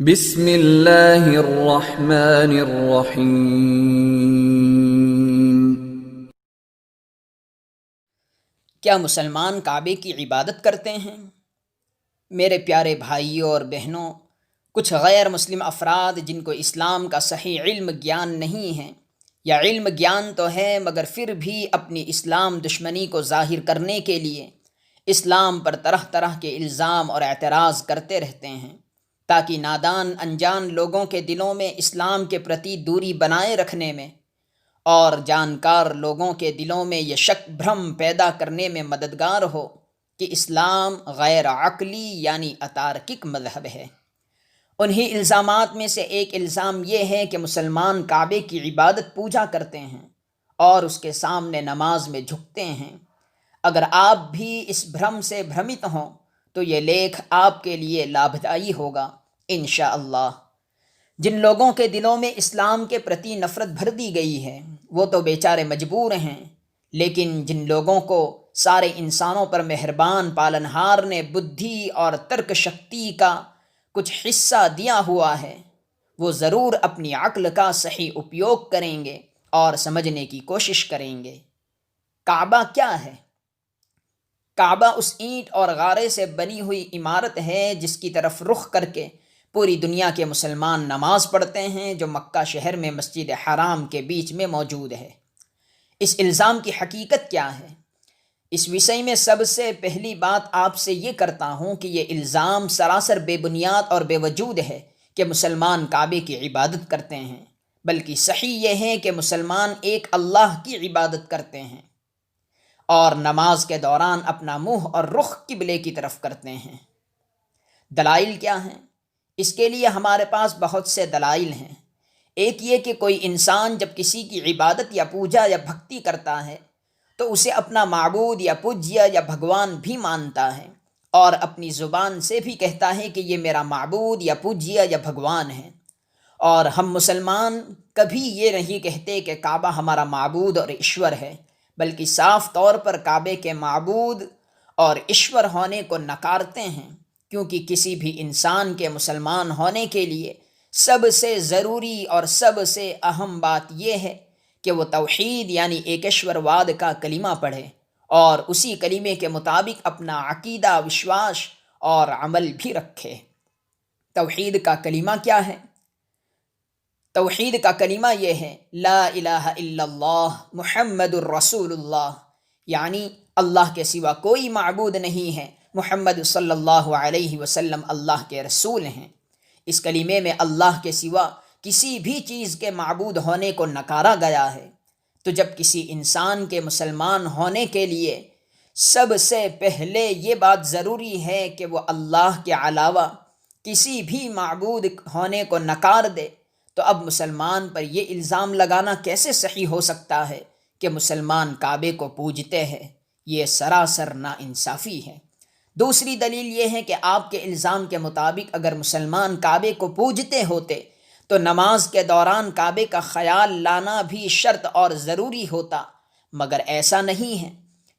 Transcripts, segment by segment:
بسم اللہ الرحمن الرحیم۔ کیا مسلمان کعبے کی عبادت کرتے ہیں؟ میرے پیارے بھائیوں اور بہنوں، کچھ غیر مسلم افراد جن کو اسلام کا صحیح علم گیان نہیں ہے، یا علم گیان تو ہے مگر پھر بھی اپنی اسلام دشمنی کو ظاہر کرنے کے لیے اسلام پر طرح طرح کے الزام اور اعتراض کرتے رہتے ہیں، تاکہ نادان انجان لوگوں کے دلوں میں اسلام کے پرتی دوری بنائے رکھنے میں اور جانکار لوگوں کے دلوں میں یہ شک بھرم پیدا کرنے میں مددگار ہو کہ اسلام غیر عقلی یعنی اتارکک مذہب ہے۔ انہی الزامات میں سے ایک الزام یہ ہے کہ مسلمان کعبے کی عبادت پوجا کرتے ہیں اور اس کے سامنے نماز میں جھکتے ہیں۔ اگر آپ بھی اس بھرم سے بھرمت ہوں تو یہ لیکھ آپ کے لیے لابھدائی ہوگا انشاءاللہ۔ جن لوگوں کے دلوں میں اسلام کے پرتی نفرت بھر دی گئی ہے وہ تو بیچارے مجبور ہیں، لیکن جن لوگوں کو سارے انسانوں پر مہربان پالنہار نے بدھی اور ترک شکتی کا کچھ حصہ دیا ہوا ہے، وہ ضرور اپنی عقل کا صحیح اپیوگ کریں گے اور سمجھنے کی کوشش کریں گے۔ کعبہ کیا ہے؟ کعبہ اس اینٹ اور غارے سے بنی ہوئی عمارت ہے جس کی طرف رخ کر کے پوری دنیا کے مسلمان نماز پڑھتے ہیں، جو مکہ شہر میں مسجد حرام کے بیچ میں موجود ہے۔ اس الزام کی حقیقت کیا ہے؟ اس وشے میں سب سے پہلی بات آپ سے یہ کرتا ہوں کہ یہ الزام سراسر بے بنیاد اور بے وجود ہے کہ مسلمان کعبے کی عبادت کرتے ہیں، بلکہ صحیح یہ ہے کہ مسلمان ایک اللہ کی عبادت کرتے ہیں اور نماز کے دوران اپنا منہ اور رخ قبلے کی طرف کرتے ہیں۔ دلائل کیا ہیں؟ اس کے لیے ہمارے پاس بہت سے دلائل ہیں۔ ایک یہ کہ کوئی انسان جب کسی کی عبادت یا پوجا یا بھکتی کرتا ہے تو اسے اپنا معبود یا پوجیہ یا بھگوان بھی مانتا ہے، اور اپنی زبان سے بھی کہتا ہے کہ یہ میرا معبود یا پوجیہ یا بھگوان ہے۔ اور ہم مسلمان کبھی یہ نہیں کہتے کہ کعبہ ہمارا معبود اور ایشور ہے، بلکہ صاف طور پر کعبے کے معبود اور ایشور ہونے کو نکارتے ہیں، کیونکہ کسی بھی انسان کے مسلمان ہونے کے لیے سب سے ضروری اور سب سے اہم بات یہ ہے کہ وہ توحید یعنی ایکیشور واد کا کلمہ پڑھے اور اسی کلمے کے مطابق اپنا عقیدہ، وشواس اور عمل بھی رکھے۔ توحید کا کلمہ کیا ہے؟ توحید کا کلمہ یہ ہے لا الہ الا اللہ محمد الرسول اللہ، یعنی اللہ کے سوا کوئی معبود نہیں ہے، محمد صلی اللہ علیہ وسلم اللہ کے رسول ہیں۔ اس کلمے میں اللہ کے سوا کسی بھی چیز کے معبود ہونے کو نکارا گیا ہے۔ تو جب کسی انسان کے مسلمان ہونے کے لیے سب سے پہلے یہ بات ضروری ہے کہ وہ اللہ کے علاوہ کسی بھی معبود ہونے کو نکار دے، تو اب مسلمان پر یہ الزام لگانا کیسے صحیح ہو سکتا ہے کہ مسلمان کعبے کو پوجتے ہیں؟ یہ سراسر ناانصافی ہے۔ دوسری دلیل یہ ہے کہ آپ کے الزام کے مطابق اگر مسلمان کعبے کو پوجتے ہوتے تو نماز کے دوران کعبے کا خیال لانا بھی شرط اور ضروری ہوتا، مگر ایسا نہیں ہے۔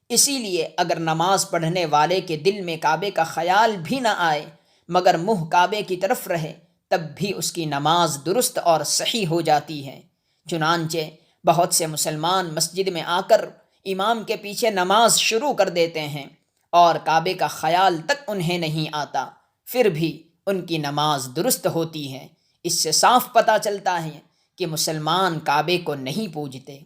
اسی لیے اگر نماز پڑھنے والے کے دل میں کعبے کا خیال بھی نہ آئے مگر منہ کعبے کی طرف رہے، تب بھی اس کی نماز درست اور صحیح ہو جاتی ہے۔ چنانچہ بہت سے مسلمان مسجد میں آ کر امام کے پیچھے نماز شروع کر دیتے ہیں اور کعبے کا خیال تک انہیں نہیں آتا، پھر بھی ان کی نماز درست ہوتی ہے۔ اس سے صاف پتہ چلتا ہے کہ مسلمان کعبے کو نہیں پوجتے۔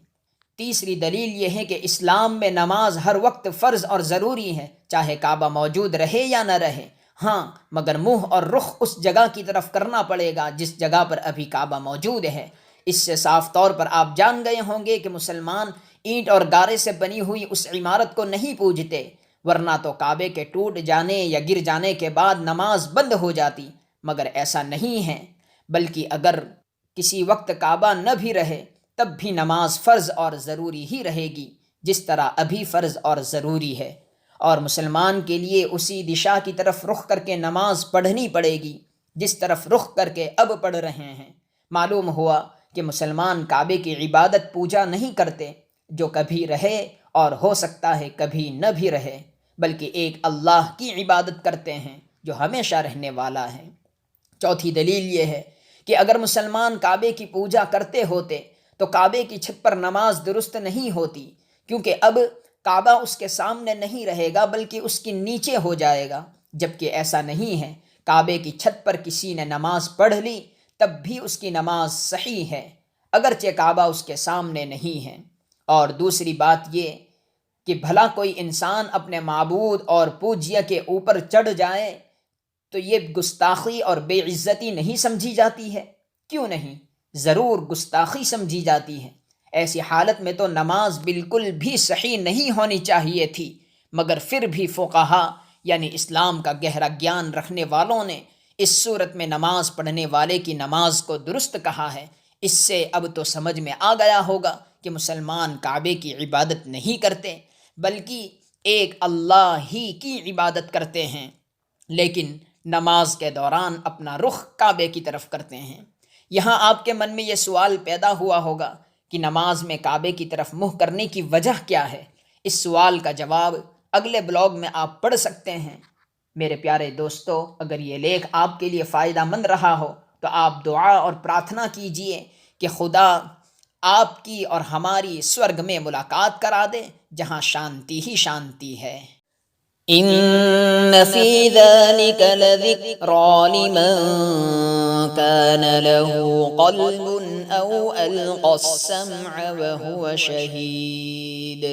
تیسری دلیل یہ ہے کہ اسلام میں نماز ہر وقت فرض اور ضروری ہے، چاہے کعبہ موجود رہے یا نہ رہے، ہاں مگر منہ اور رخ اس جگہ کی طرف کرنا پڑے گا جس جگہ پر ابھی کعبہ موجود ہے۔ اس سے صاف طور پر آپ جان گئے ہوں گے کہ مسلمان اینٹ اور گارے سے بنی ہوئی اس عمارت کو نہیں پوجتے، ورنہ تو کعبے کے ٹوٹ جانے یا گر جانے کے بعد نماز بند ہو جاتی، مگر ایسا نہیں ہے، بلکہ اگر کسی وقت کعبہ نہ بھی رہے تب بھی نماز فرض اور ضروری ہی رہے گی، جس طرح ابھی فرض اور ضروری ہے، اور مسلمان کے لیے اسی دشا کی طرف رخ کر کے نماز پڑھنی پڑے گی جس طرف رخ کر کے اب پڑھ رہے ہیں۔ معلوم ہوا کہ مسلمان کعبے کی عبادت پوجا نہیں کرتے، جو کبھی رہے اور ہو سکتا ہے کبھی نہ بھی رہے، بلکہ ایک اللہ کی عبادت کرتے ہیں جو ہمیشہ رہنے والا ہے۔ چوتھی دلیل یہ ہے کہ اگر مسلمان کعبے کی پوجا کرتے ہوتے تو کعبے کی چھت پر نماز درست نہیں ہوتی، کیونکہ اب کعبہ اس کے سامنے نہیں رہے گا بلکہ اس کے نیچے ہو جائے گا، جبکہ ایسا نہیں ہے۔ کعبے کی چھت پر کسی نے نماز پڑھ لی تب بھی اس کی نماز صحیح ہے، اگرچہ کعبہ اس کے سامنے نہیں ہے۔ اور دوسری بات یہ کہ بھلا کوئی انسان اپنے معبود اور پوجیہ کے اوپر چڑھ جائے تو یہ گستاخی اور بے عزتی نہیں سمجھی جاتی ہے؟ کیوں نہیں، ضرور گستاخی سمجھی جاتی ہے۔ ایسی حالت میں تو نماز بالکل بھی صحیح نہیں ہونی چاہیے تھی، مگر پھر بھی فقہا یعنی اسلام کا گہرا گیان رکھنے والوں نے اس صورت میں نماز پڑھنے والے کی نماز کو درست کہا ہے۔ اس سے اب تو سمجھ میں آ گیا ہوگا کہ مسلمان کعبے کی عبادت نہیں کرتے بلکہ ایک اللہ ہی کی عبادت کرتے ہیں، لیکن نماز کے دوران اپنا رخ کعبے کی طرف کرتے ہیں۔ یہاں آپ کے من میں یہ سوال پیدا ہوا ہوگا کہ نماز میں کعبے کی طرف منہ کرنے کی وجہ کیا ہے؟ اس سوال کا جواب اگلے بلاگ میں آپ پڑھ سکتے ہیں۔ میرے پیارے دوستو، اگر یہ لیکھ آپ کے لیے فائدہ مند رہا ہو تو آپ دعا اور پرارتھنا کیجئے کہ خدا آپ کی اور ہماری سورگ میں ملاقات کرا دے جہاں شانتی ہی شانتی ہے۔ إن في ذلك لذكرى لمن كان له قلب أو ألقى السمع وهو شهيد